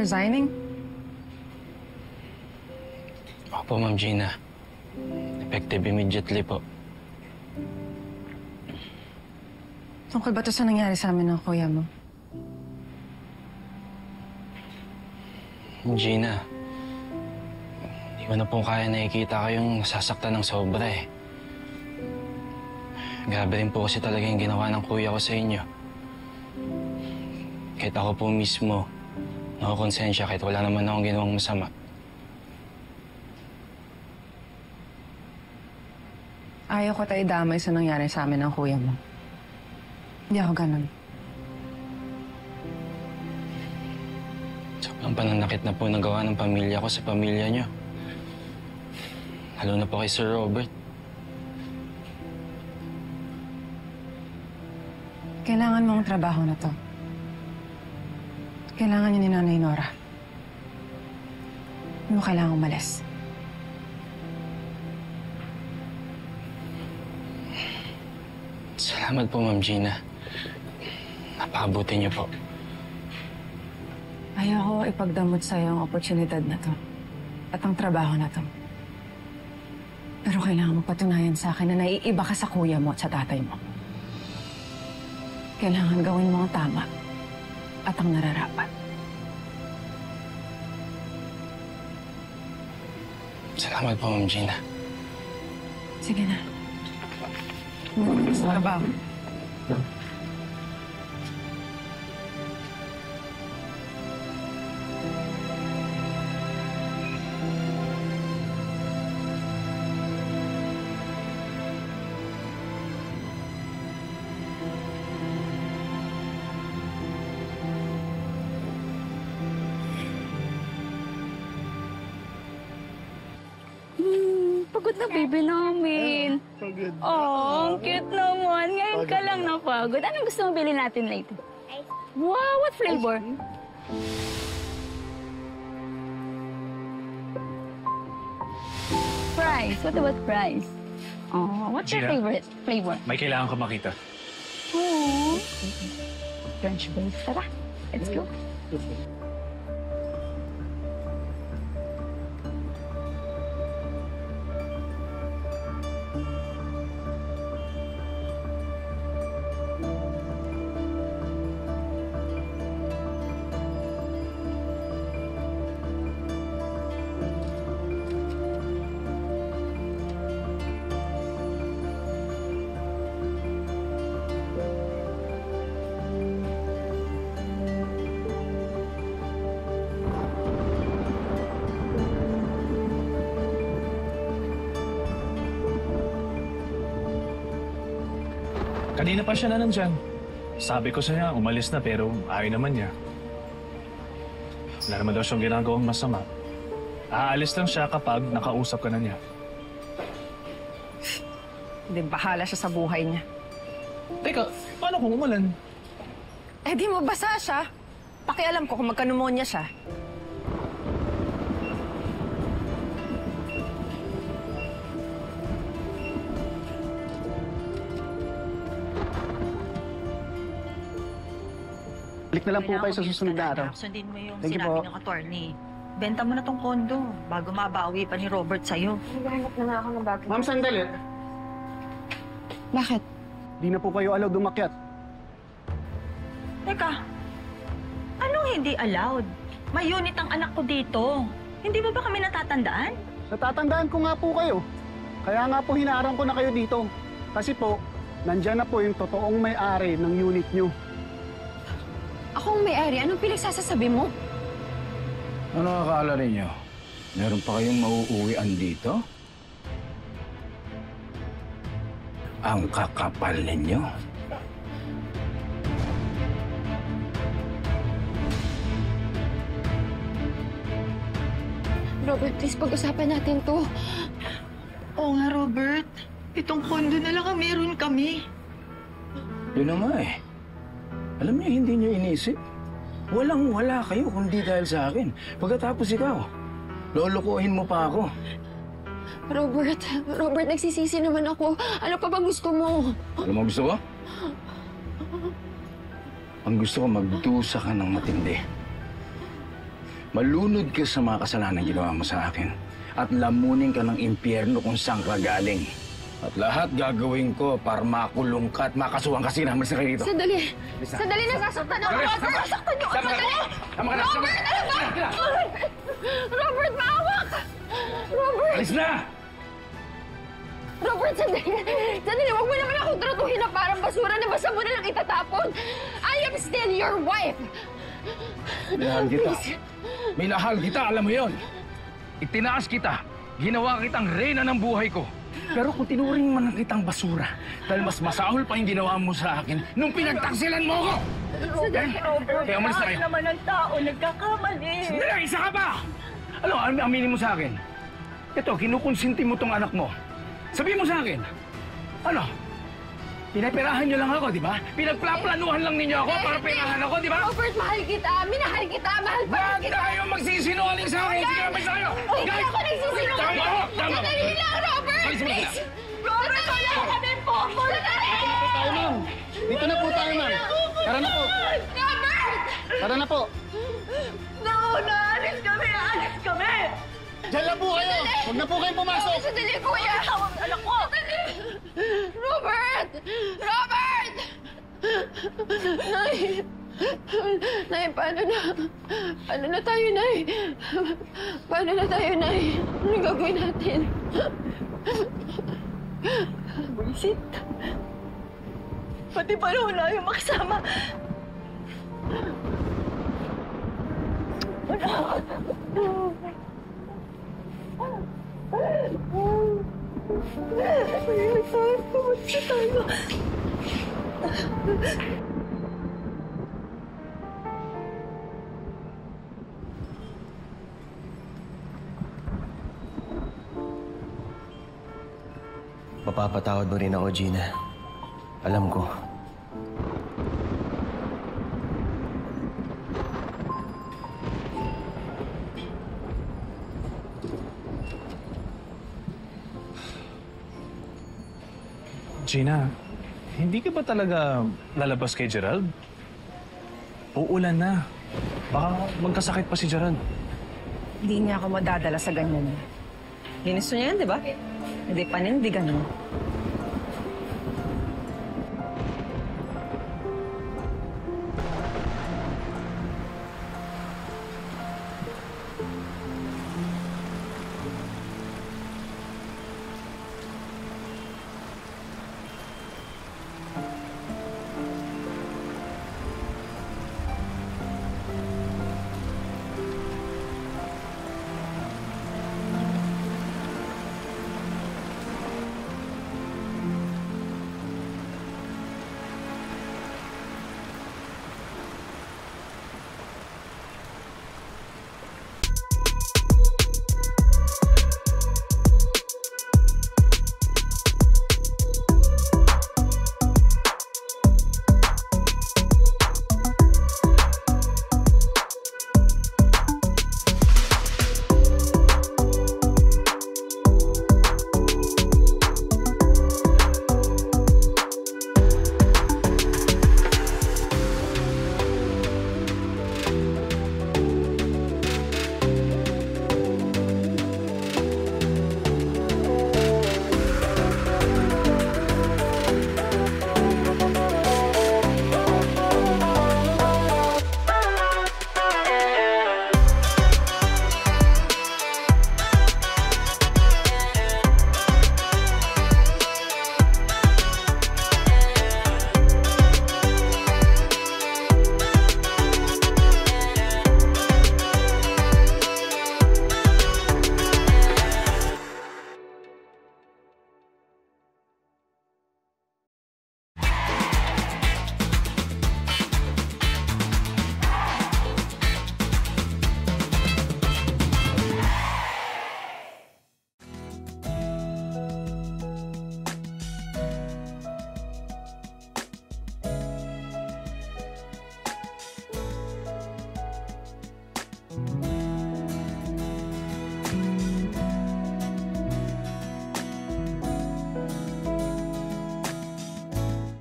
resigning? Opo, Ma'am Gina. Effective immediately po. Tungkol ba ito sa nangyari sa amin ng kuya mo? Gina, hindi ko na po kaya nakikita kayong nasasaktan ng sobra eh. Grabe rin po kasi talaga yung ginawa ng kuya ko sa inyo. Kahit ako po mismo, nakakonsensya kahit wala naman akong ginawang masama. Ayaw ko tayo damay sa nangyari sa amin ng kuya mo. Hindi ako ganun. Sobrang pananakit na po nagawa ng pamilya ko sa pamilya niyo. Lalo na po kay Sir Robert. Kailangan mo ang trabaho na to. Kailangan niyo ni Nanay Nora. Hindi mo kailangan umalis. Salamat po, Ma'am Gina. Napakabuti niyo po. Ayaw ko ipagdamot sa'yo ang oportunidad na to. At ang trabaho na to. Pero kailangan mo patunayan sa akin na naiiba ka sa kuya mo at sa tatay mo. Kailangan gawin mo ang tama at ang nararapat. Salamat po, Ma'am Gina. Sige na. Sa trabaho. Pagod na baby namin. Pagod. Oh, ang cute naman. Ngayon ka lang napagod. Anong gusto mo bilhin natin later? Wow, what flavor? Fries. What about fries? Oh, what's your Gina? favorite flavor? May kailangan ka makita. Oh. French fries. Tara, let's go. Kanina pa siya na nandyan. Sabi ko sa niya, umalis na pero ayaw naman niya. Wala naman daw siyang ginagawang masama. Aalis lang siya kapag nakausap ka na niya. Hindi, bahala siya sa buhay niya. Teka, paano kung umulan? Eh di mabasa siya. Pakialam ko kung magka-pneumonia siya. Balik na lang po kayo sa susunod na araw. Sundin mo yung Thank you sinabi po. ng attorney. Benta mo na tong kondo bago mabawi pa ni Robert sa'yo. Naghahanap na nga ako ng bago. Ma'am, sandali. Bakit? Di na po kayo allowed umakyat. Teka, anong hindi allowed? May unit ang anak ko dito. Hindi mo ba kami natatandaan? Natatandaan ko nga po kayo. Kaya nga po hinaarang ko na kayo dito. Kasi po, nandyan na po yung totoong may-ari ng unit nyo. Ako ang may-ari. Anong pinagsasasabi mo? Ano akala ninyo? Meron pa kayong mauuwian dito? Ang kakapal ninyo. Robert, please pag-usapan natin to. Oo nga, Robert. Itong kondo na lang ang meron kami. Yun na nga eh. Alam niyo, hindi niyo inisip. Walang-wala kayo kundi dahil sa akin. Pagkatapos ikaw, lolokohin mo pa ako. Robert, nagsisisi naman ako. Ano pa bang gusto mo? Alam mo gusto ko? Ang gusto ko, magdusa ka ng matindi. Malunod ka sa mga kasalanan ginawa mo sa akin at lamunin ka ng impyerno kung saan ka galing. At lahat gagawin ko para makulong ka at makasuhan kasi naman sa kayo dito. Sandali! Sandali, nasasaktan ako! Robert, nasasaktan niyo ako! Sandali! Robert, ano ba? Robert, maawa ka! Robert! Alis na! Robert, sandali! Sandali, huwag mo naman akong tratuhin na parang basura na basta mo na lang itatapon! I am still your wife! Minahal kita. Please. Minahal kita, alam mo yon. Itinaas kita. Ginawa kitang reyna ng buhay ko. Pero kung tinuring man kitang basura, dahil mas masahol pa yung ginawa mo sa akin nung pinagtaksilan mo ako! Robert, Kaya umalis na kayo. naman ang tao, nagkakamali. Sandali, isa ka pa! Ano, aminin mo sa akin? Ito, kinukonsinti mo tong anak mo. Sabihin mo sa akin, ano? Pinapirahan niyo lang ako, di ba? Pinagplaplanuhan lang ninyo ako para pirahan ako, di ba? Robert, mahal kita! Minahal kita! Mahal pa Huwag kita! tayo magsisinungaling sa akin! Sige, may sa'yo! Hindi ako nagsisinungaling! Tama ko! Tama ko! Sandali lang, Robert! Alis mo na Please! Robert, wala kami po! Sandali! Tayo, ma'am. Dito na po tayo, ma'am. Tara na po. Robert! Tara na po. Nauna, alis kami! Alis kami! Diyan lang po kayo. Huwag na po kayong pumasok. Sandali, kuya! Tawag anak ko! Sandali! Robert! Robert! Nay! Nay, paano na? Paano na tayo, Nay? Paano na tayo, Nay? Ano gagawin natin? Buisit. Pati pa wala yung makasama. Mapapatawad mo rin ako, Gina. Alam ko. Gina, hindi ka ba talaga lalabas kay Gerald? Uulan na. Baka magkasakit pa si Gerald. Hindi niya ako madadala sa ganyan. Linis niya yan, di ba? Hindi panindigan mo.